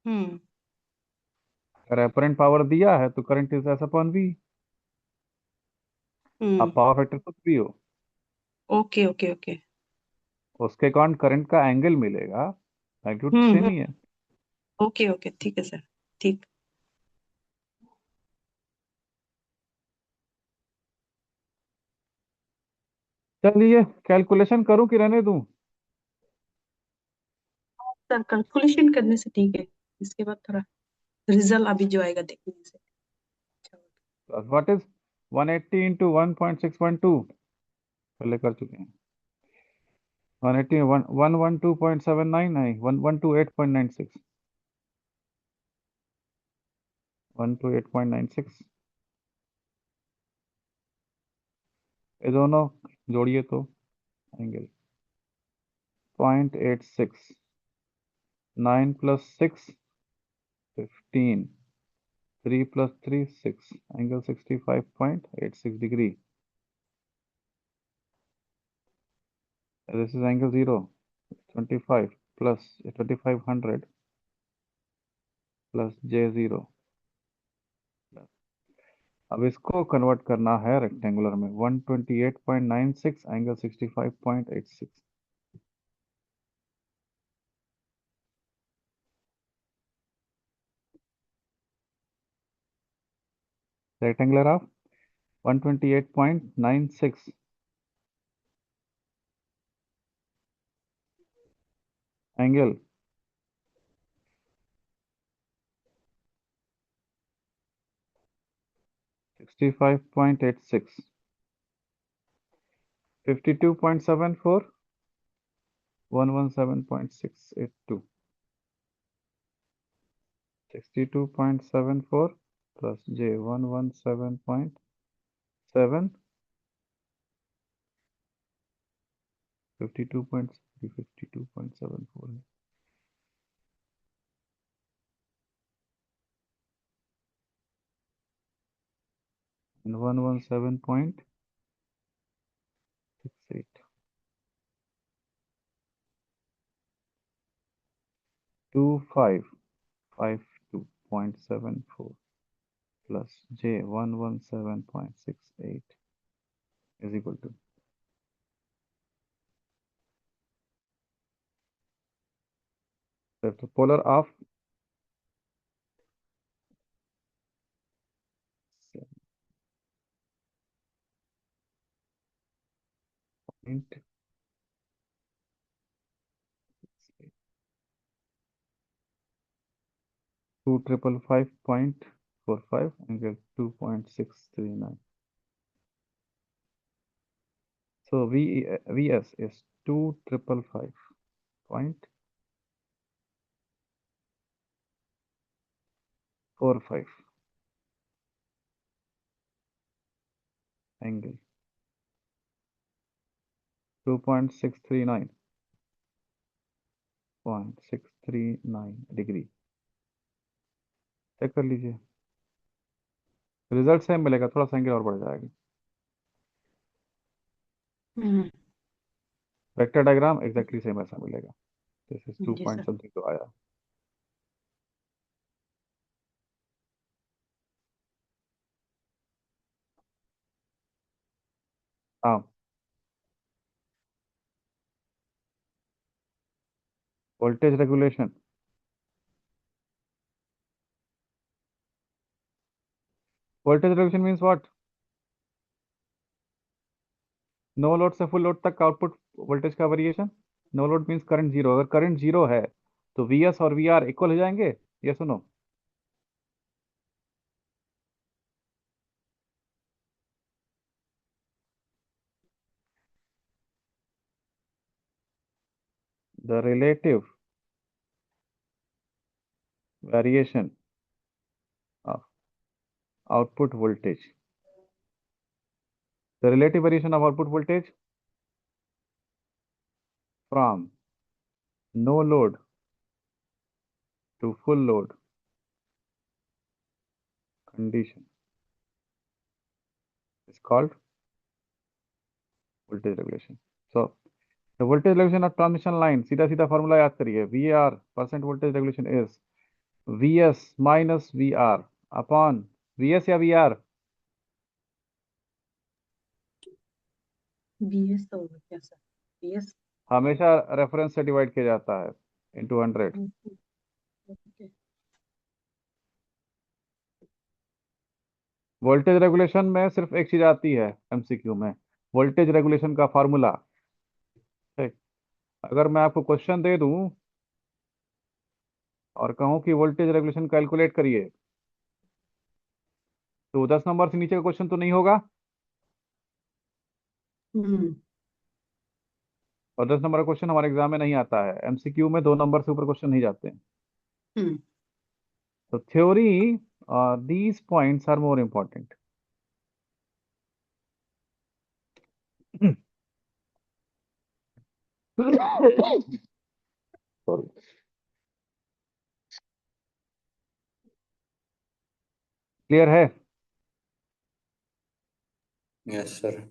Hmm अगर अपरेंट पावर दिया है तो current is S upon V. Hmm आप पावर फैक्टर कुछ भी हो, ओके ओके ओके। उसके अकॉर्डिंग करंट का एंगल मिलेगा, मैग्नीट्यूड सेम हम्म ही है। ओके ओके, ठीक है सर, ठीक। चलिए कैलकुलेशन करूं कि रहने दूं? सर कैलकुलेशन करने से ठीक है, इसके बाद थोड़ा रिजल्ट अभी जो आएगा देखने से अच्छा होगा। What is 180 into 1.612? पहले कर चुके हैं। 180 112.79 नहीं, 128.96, 128.96। ये दोनों जोड़िए तो angle 0.86, 9 plus 6 15, 3 plus 3 6, angle 65.86 degree. This is angle 0, 25 plus 2500 plus J0. अब इसको कन्वर्ट करना है रेक्टेंगुलर में, 128.96 angle 65.86. Rectangular of 128.96 angle 65.86, 52.74, 117.682, 62.74 plus J 117.7, 52.74 है. And 117.68. 2552.74 plus J 117.68 is equal to the polar of 7.68. 2555.45 angle 2.639. So VS is 2555.45 angle 2.639 degree. Check कर लीजिए, result same मिलेगा, थोड़ा सा एंगल और बढ़ जाएगा. वेक्टर डायग्राम एग्जैक्टली सेम ऐसा मिलेगा. दिस इज 2 जी पॉइंट सर. समथिंग तो आया. हाँ, voltage regulation. Voltage regulation means what? No load से फुल लोड तक का आउटपुट वोल्टेज का variation. No load means current zero. अगर करंट जीरो है तो वीएस और वीआर इक्वल हो जाएंगे. ये सुनो, the relative variation of output voltage, the relative variation of output voltage from no load to full load condition is called voltage regulation. So the voltage regulation of transmission line, सीधा सीधा formula याद करिए. VR percent voltage regulation is VS minus VR upon VS या VR. BS तो होगा क्या sir? BS. हमेशा reference से डिवाइड किया जाता है इंटू 100. ओके. वोल्टेज रेगुलेशन में सिर्फ एक चीज आती है एमसीक्यू में, वोल्टेज रेगुलेशन का फार्मूला. ठीक, अगर मैं आपको क्वेश्चन दे दूं और कहूं कि वोल्टेज रेगुलेशन कैलकुलेट करिए, तो 10 नंबर से नीचे का क्वेश्चन तो नहीं होगा. और 10 नंबर का क्वेश्चन हमारे एग्जाम में नहीं आता है. एमसीक्यू में 2 नंबर से ऊपर क्वेश्चन नहीं जाते हैं. तो theory, these points are more important. Sorry. Clear है? Yes sir.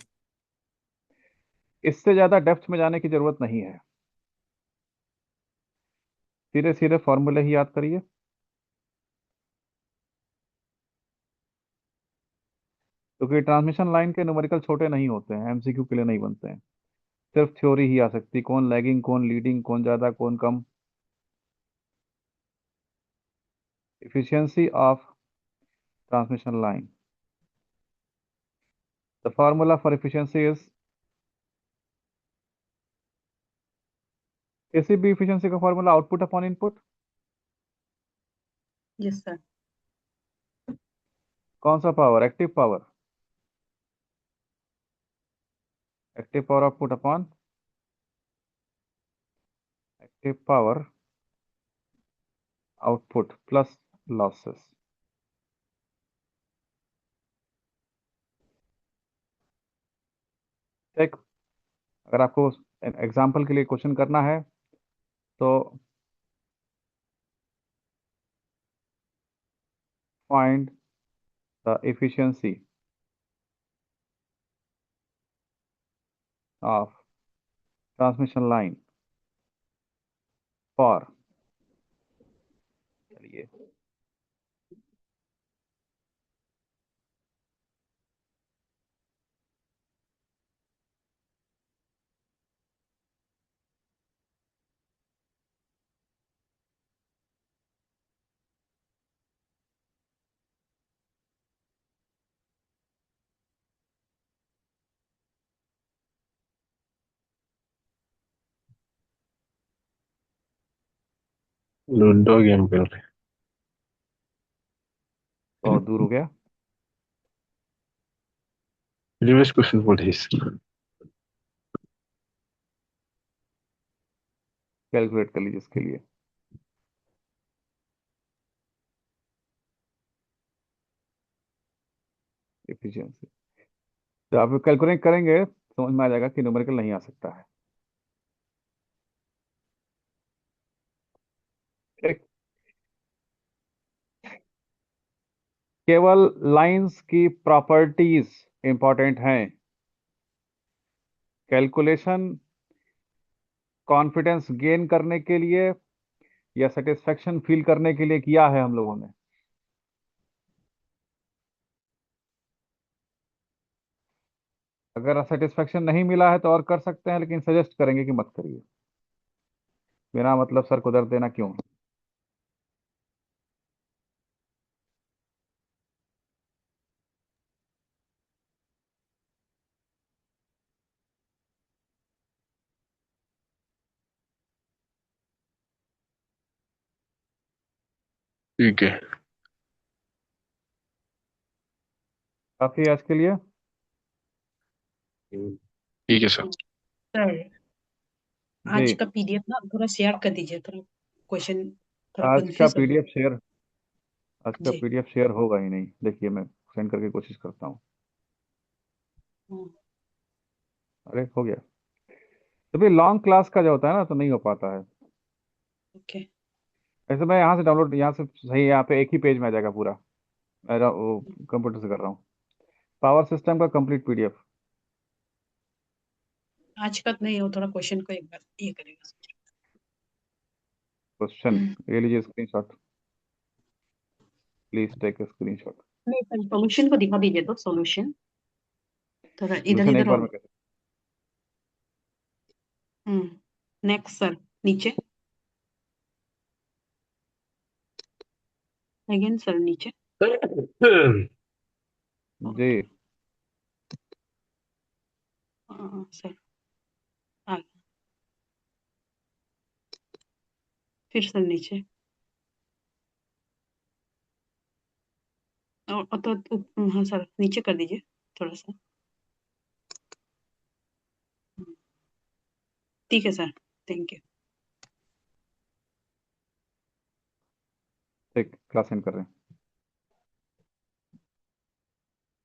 इससे ज्यादा डेप्थ में जाने की जरूरत नहीं है, सीधे सीधे फॉर्मूले ही याद करिए। क्योंकि ट्रांसमिशन लाइन के न्यूमेरिकल छोटे नहीं होते हैं, एमसीक्यू के लिए नहीं बनते हैं, सिर्फ थ्योरी ही आ सकती, कौन लैगिंग कौन लीडिंग, कौन ज्यादा कौन कम। efficiency of transmission line, the formula for efficiency is, किसी भी efficiency का formula output upon input, yes sir. कौन सा power, active power, active power output upon active power output plus losses. ठीक, अगर आपको एग्जाम्पल के लिए क्वेश्चन करना है तो find the efficiency of transmission line for, चलिए लूडो गेम खेल रहे बहुत दूर हो गया। Previous question please. कैलकुलेट कर लीजिए इसके लिए। एफिशिएंसी तो आप कैलकुलेट करेंगे समझ में आ जाएगा कि न्यूमेरिकल नहीं आ सकता है। ठीक, केवल लाइंस की प्रॉपर्टीज इंपॉर्टेंट हैं। कैलकुलेशन कॉन्फिडेंस गेन करने के लिए या सेटिस्फेक्शन फील करने के लिए किया है हम लोगों ने। अगर सेटिस्फेक्शन नहीं मिला है तो और कर सकते हैं, लेकिन सजेस्ट करेंगे कि मत करिए, बिना मतलब सर को दर्द देना क्यों। ठीक है। काफी है आज के लिए। ठीक है सर। सर आज जी, का पीडीएफ ना थोड़ा शेयर कर दीजिए, थोड़ा क्वेश्चन थोड़ा आज का कंफ्यूज हो गया। पीडीएफ शेयर, आज का जी। पीडीएफ शेयर होगा ही नहीं। देखिए मैं सेंड करके कोशिश करता हूँ। हाँ, अरे हो गया। तो भी लॉन्ग क्लास का जो होता है ना तो नहीं हो पाता है। ओके। ऐसे मैं यहाँ से डाउनलोड, यहाँ से सही, यहाँ पे एक ही पेज में आ जाएगा पूरा। मेरा वो कंप्यूटर से कर रहा हूँ। पावर सिस्टम का कंप्लीट पीडीएफ। आज का नहीं हो, थोड़ा क्वेश्चन को एक बार ये करेगा। क्वेश्चन ये लीजिए screenshot, please take a screenshot. नहीं सर, सॉल्यूशन को दिखा दीजिए, तो सॉल्यूशन थोड़ा इधर सोल्यूशन एक इधर बार हो। में कैसे। नेक्स्ट सर, नीचे अगेन सर, नीचे। जी सर आगे, फिर सर नीचे। और तो हाँ सर, नीचे कर दीजिए थोड़ा सा। ठीक है सर, थैंक यू। ठीक, क्लास एंड कर रहे हैं।